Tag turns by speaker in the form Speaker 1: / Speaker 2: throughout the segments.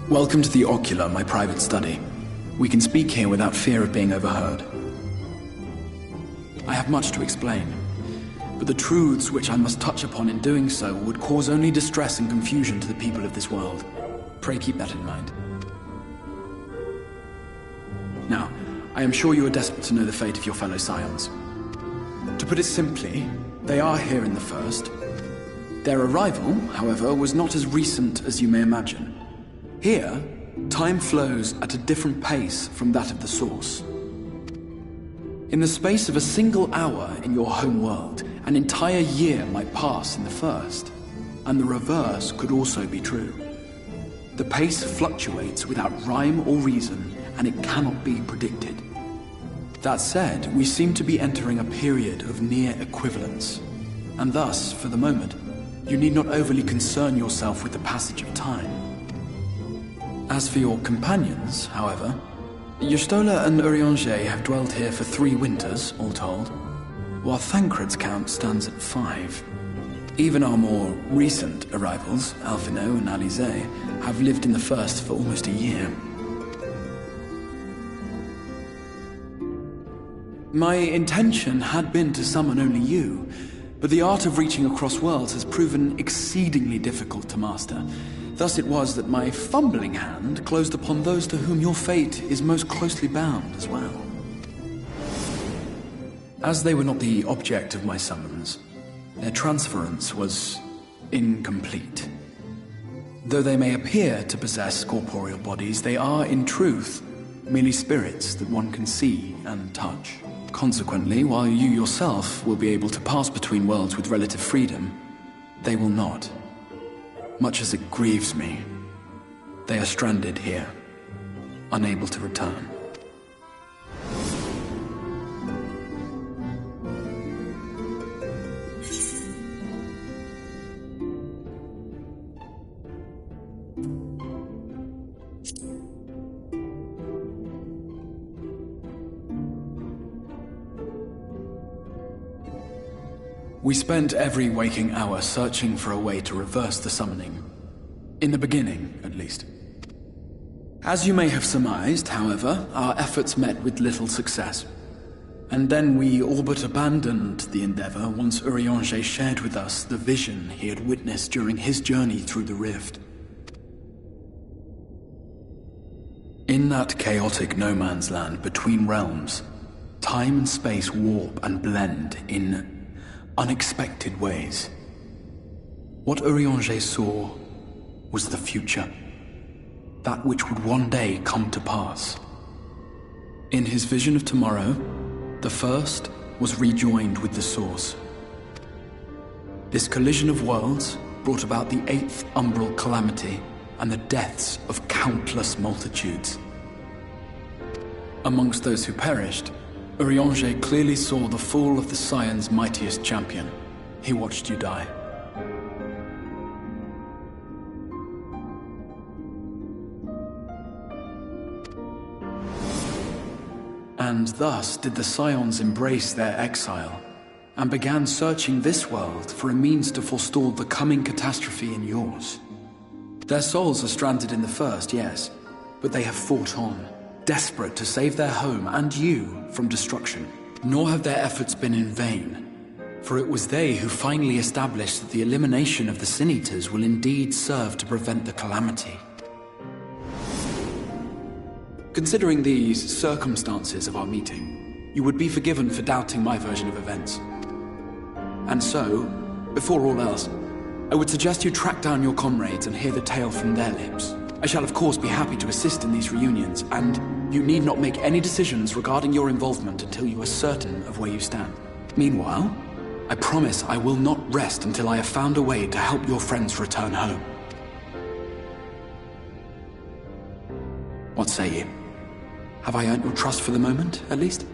Speaker 1: Welcome to the Ocular, my private study. We can speak here without fear of being overheard. I have much to explain, but the truths which I must touch upon in doing so would cause only distress and confusion to the people of this world. Pray keep that in mind. Now, I am sure you are desperate to know the fate of your fellow Scions. To put it simply, they are here in the First. Their arrival, however, was not as recent as you may imagine. Here, time flows at a different pace from that of the Source. In the space of a single hour in your home world, an entire year might pass in the First, and the reverse could also be true. The pace fluctuates without rhyme or reason, and it cannot be predicted. That said, we seem to be entering a period of near equivalence, and thus, for the moment, you need not overly concern yourself with the passage of time. As for your companions, however, Y'shtola and Urianger have dwelled here for 3 winters, all told, while Thancred's count stands at 5. Even our more recent arrivals, Alphino and Alizé, have lived in the First for almost a year. My intention had been to summon only you, but the art of reaching across worlds has proven exceedingly difficult to master. Thus it was that my fumbling hand closed upon those to whom your fate is most closely bound as well. As they were not the object of my summons, their transference was incomplete. Though they may appear to possess corporeal bodies, they are, in truth, merely spirits that one can see and touch. Consequently, while you yourself will be able to pass between worlds with relative freedom, they will not. Much as it grieves me, they are stranded here, unable to return. We spent every waking hour searching for a way to reverse the summoning. In the beginning, at least. As you may have surmised, however, our efforts met with little success. And then we all but abandoned the endeavor once Urianger shared with us the vision he had witnessed during his journey through the rift. In that chaotic no-man's land between realms, time and space warp and blend in unexpected ways. What Urianger saw was the future, that which would one day come to pass. In his vision of tomorrow, the First was rejoined with the Source. This collision of worlds brought about the 8th umbral calamity and the deaths of countless multitudes. Amongst those who perished, Urianger clearly saw the fall of the Scion's mightiest champion. He watched you die. And thus did the Scions embrace their exile, and began searching this world for a means to forestall the coming catastrophe in yours. Their souls are stranded in the First, yes, but they have fought on, desperate to save their home and you from destruction. Nor have their efforts been in vain, for it was they who finally established that the elimination of the Sin Eaters will indeed serve to prevent the calamity. Considering these circumstances of our meeting, you would be forgiven for doubting my version of events. And so, before all else, I would suggest you track down your comrades and hear the tale from their lips. I shall of course be happy to assist in these reunions, and you need not make any decisions regarding your involvement until you are certain of where you stand. Meanwhile, I promise I will not rest until I have found a way to help your friends return home. What say you? Have I earned your trust for the moment, at least?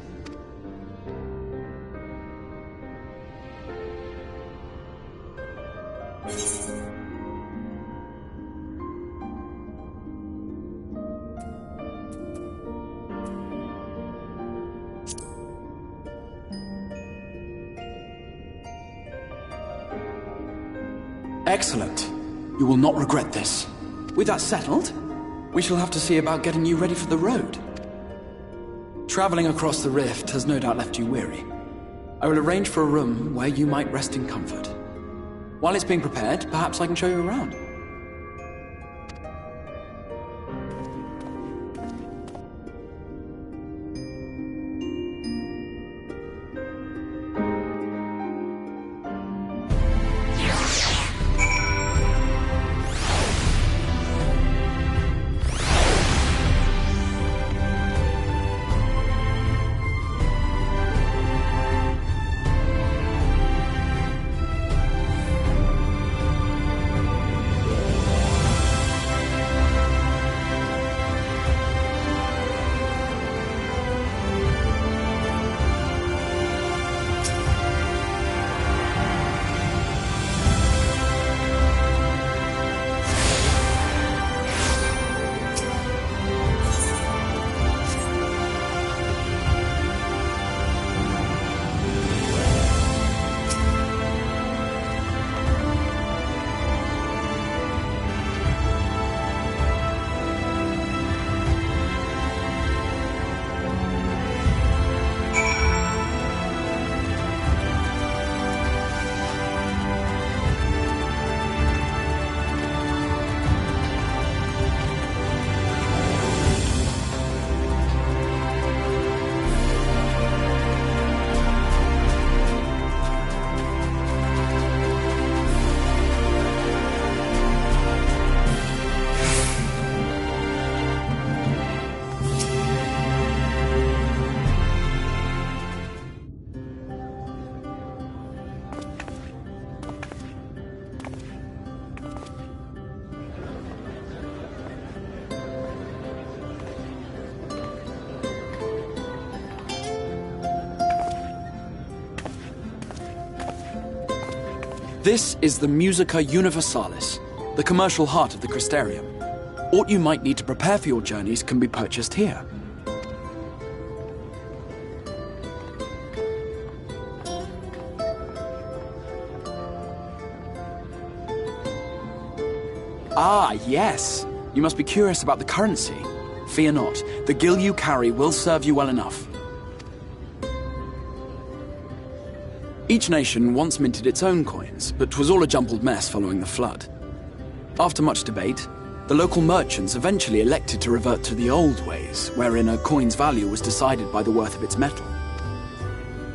Speaker 1: Excellent. You will not regret this. With that settled, we shall have to see about getting you ready for the road. Traveling across the rift has no doubt left you weary. I will arrange for a room where you might rest in comfort. While it's being prepared, perhaps I can show you around. This is the Musica Universalis, the commercial heart of the Crystarium. What you might need to prepare for your journeys can be purchased here. Ah, yes. You must be curious about the currency. Fear not. The gil you carry will serve you well enough. Each nation once minted its own coins, but 'twas all a jumbled mess following the flood. After much debate, the local merchants eventually elected to revert to the old ways, wherein a coin's value was decided by the worth of its metal.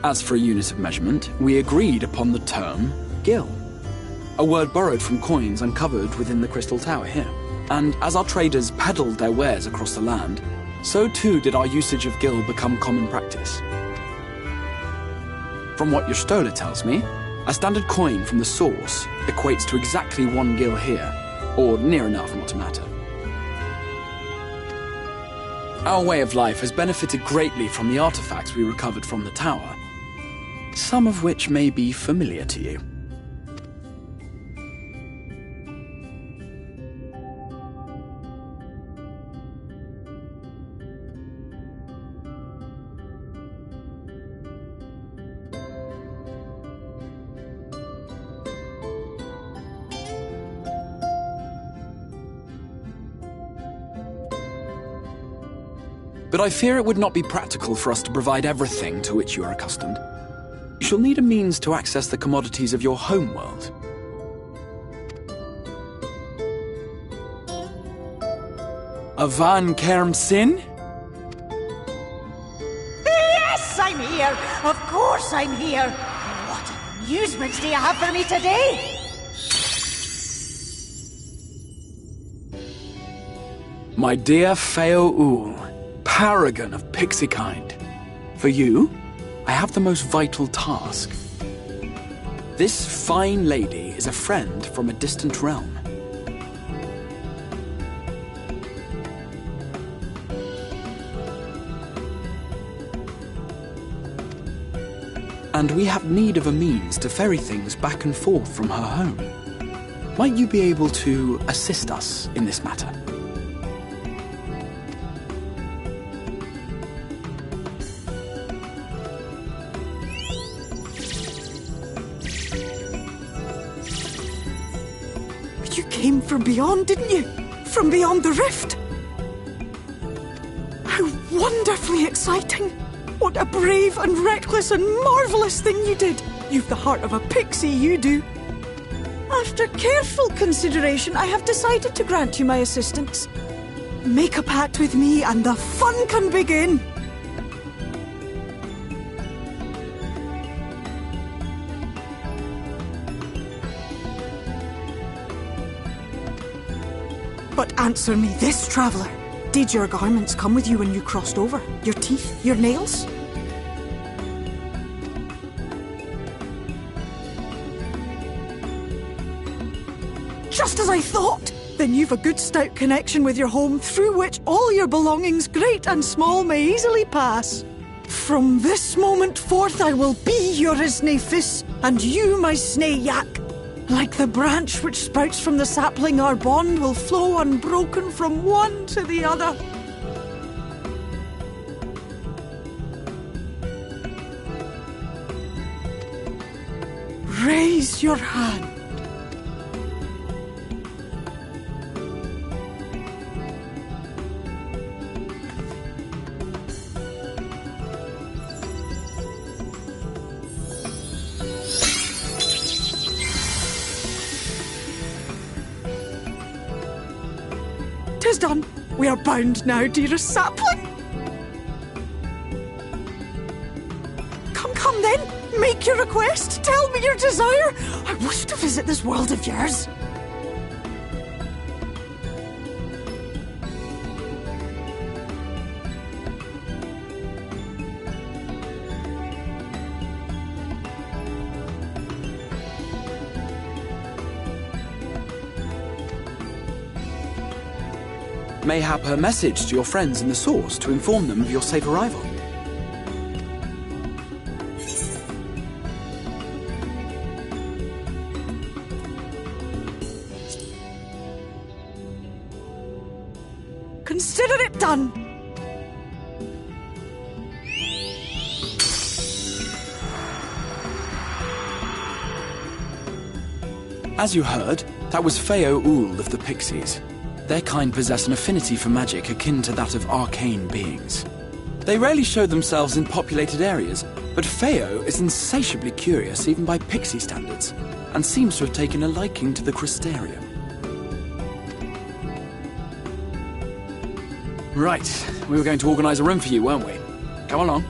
Speaker 1: As for a unit of measurement, we agreed upon the term gil, a word borrowed from coins uncovered within the Crystal Tower here. And as our traders peddled their wares across the land, so too did our usage of gil become common practice. From what your stola tells me, a standard coin from the source equates to exactly 1 gil here, or near enough not to matter. Our way of life has benefited greatly from the artifacts we recovered from the tower, some of which may be familiar to you. But I fear it would not be practical for us to provide everything to which you are accustomed. You shall need a means to access the commodities of your homeworld. Avan Kerm Sin?
Speaker 2: Yes, I'm here! Of course I'm here! What amusements do you have for me today?
Speaker 1: My dear Feo Ul, paragon of pixie kind. For you, I have the most vital task. This fine lady is a friend from a distant realm. And we have need of a means to ferry things back and forth from her home. Might you be able to assist us in this matter?
Speaker 3: You came from beyond, didn't you? From beyond the rift? wonderfully exciting. What a brave and reckless and marvellous thing you did. You've the heart of a pixie, you do. After careful consideration, I have decided to grant you my assistance. Make a pact with me and the fun can begin. But answer me this, traveller. Did your garments come with you when you crossed over? Your teeth? Your nails? Just as I thought! Then you've a good stout connection with your home through which all your belongings, great and small, may easily pass. From this moment forth I will be your isne fis, and you my snay yak. Like the branch which sprouts from the sapling, our bond will flow unbroken from one to the other. Raise your hand. Tis done. We are bound now, dearest sapling. Come then. Make your request. Tell me your desire. I wish to visit this world of yours.
Speaker 1: Mayhap her message to your friends in the Source to inform them of your safe arrival.
Speaker 3: Consider it done.
Speaker 1: As you heard, that was Feo Oul of the Pixies. Their kind possess an affinity for magic akin to that of arcane beings. They rarely show themselves in populated areas, but Feo is insatiably curious even by pixie standards, and seems to have taken a liking to the Crystarium. Right, we were going to organise a room for you, weren't we? Come along.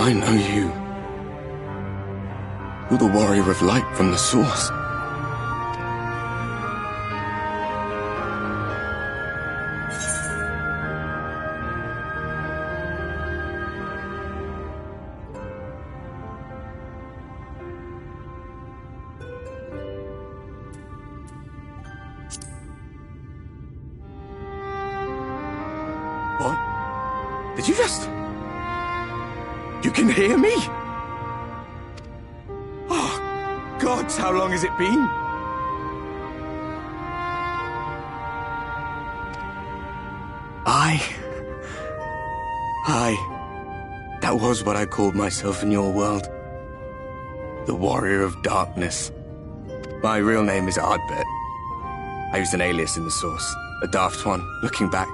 Speaker 4: I know you. You're the warrior of light from the source. What? Did you just... You can hear me? Oh, gods, how long has it been? That was what I called myself in your world. The Warrior of Darkness. My real name is Ardbert. I used an alias in the source. A daft one, looking back.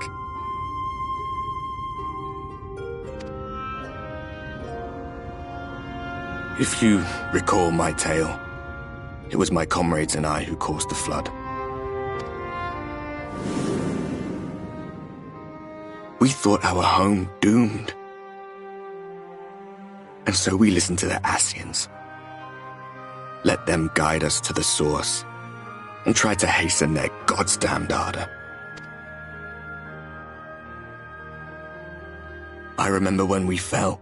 Speaker 4: If you recall my tale, it was my comrades and I who caused the flood. We thought our home doomed. And so we listened to the Ascians. Let them guide us to the source, and tried to hasten their goddamned ardor. I remember when we fell,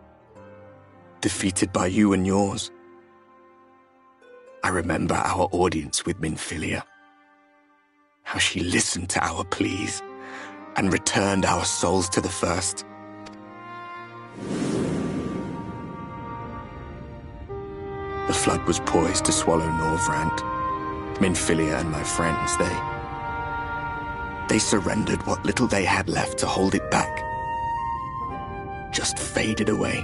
Speaker 4: defeated by you and yours. I remember our audience with Minfilia. How she listened to our pleas and returned our souls to the First. The flood was poised to swallow Norvrand. Minfilia and my friends, they surrendered what little they had left to hold it back. Just faded away,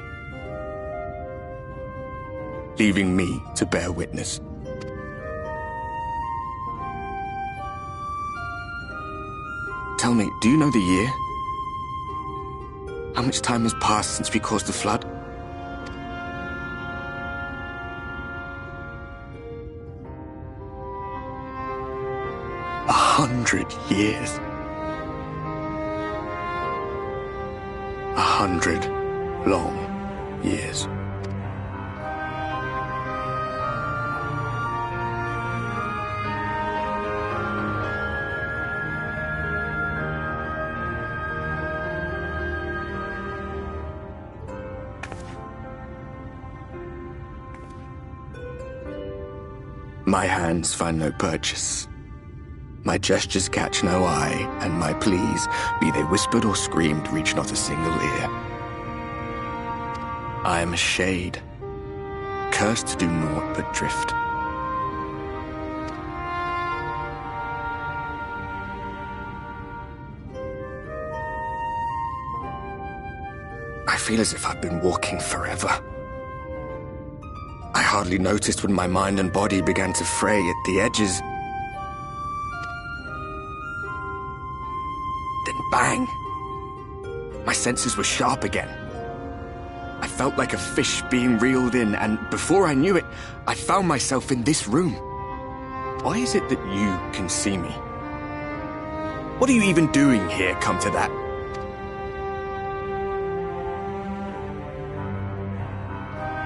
Speaker 4: leaving me to bear witness. Tell me, do you know the year? How much time has passed since we caused the flood? 100 years. 100 long years. My hands find no purchase. My gestures catch no eye, and my pleas, be they whispered or screamed, reach not a single ear. I am a shade, cursed to do naught but drift. I feel as if I've been walking forever. I hardly noticed when my mind and body began to fray at the edges. Then bang! My senses were sharp again. I felt like a fish being reeled in, and before I knew it, I found myself in this room. Why is it that you can see me? What are you even doing here, come to that?